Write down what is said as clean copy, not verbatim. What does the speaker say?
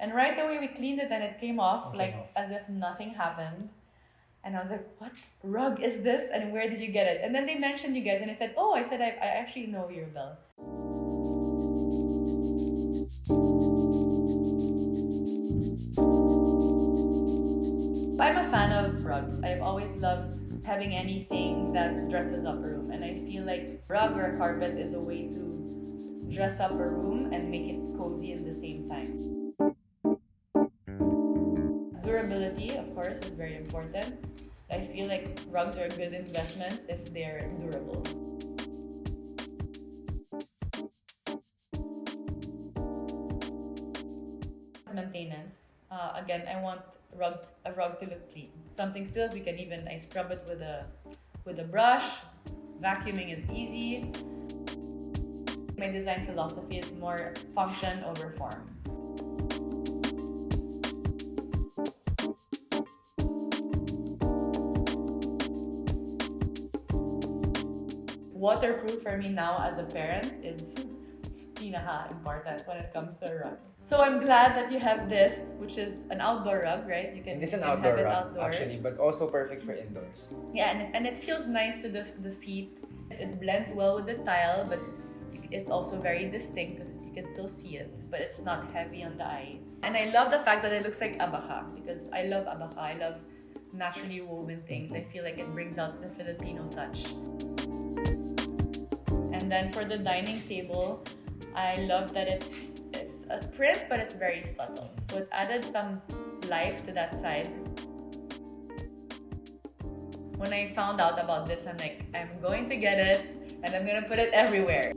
And right away we cleaned it and it came off Came off. as if nothing happened. And I was like, what rug is this? And where did you get it? And then they mentioned you guys and I said, I actually know Eurobel. I'm a fan of rugs. I've always loved having anything that dresses up a room. And I feel like rug or a carpet is a way to dress up a room and make it cozy at the same time. Durability, of course, is very important. I feel like rugs are good investments if they're durable. Maintenance. Again, I want a rug to look clean. Something spills, I scrub it with a brush. Vacuuming is easy. My design philosophy is more function over form. Waterproof for me now as a parent is important when it comes to a rug. So I'm glad that you have this, which is an outdoor rug, right? It's an outdoor rug, actually, but also perfect for indoors. Yeah, and it feels nice to the feet. It blends well with the tile, but it's also very distinct because you can still see it, but it's not heavy on the eye. And I love the fact that it looks like abaka because I love abaka. I love naturally woven things. I feel like it brings out the Filipino touch. And then for the dining table, I love that it's a print, but it's very subtle. So it added some life to that side. When I found out about this, I'm like, I'm going to get it and I'm gonna put it everywhere.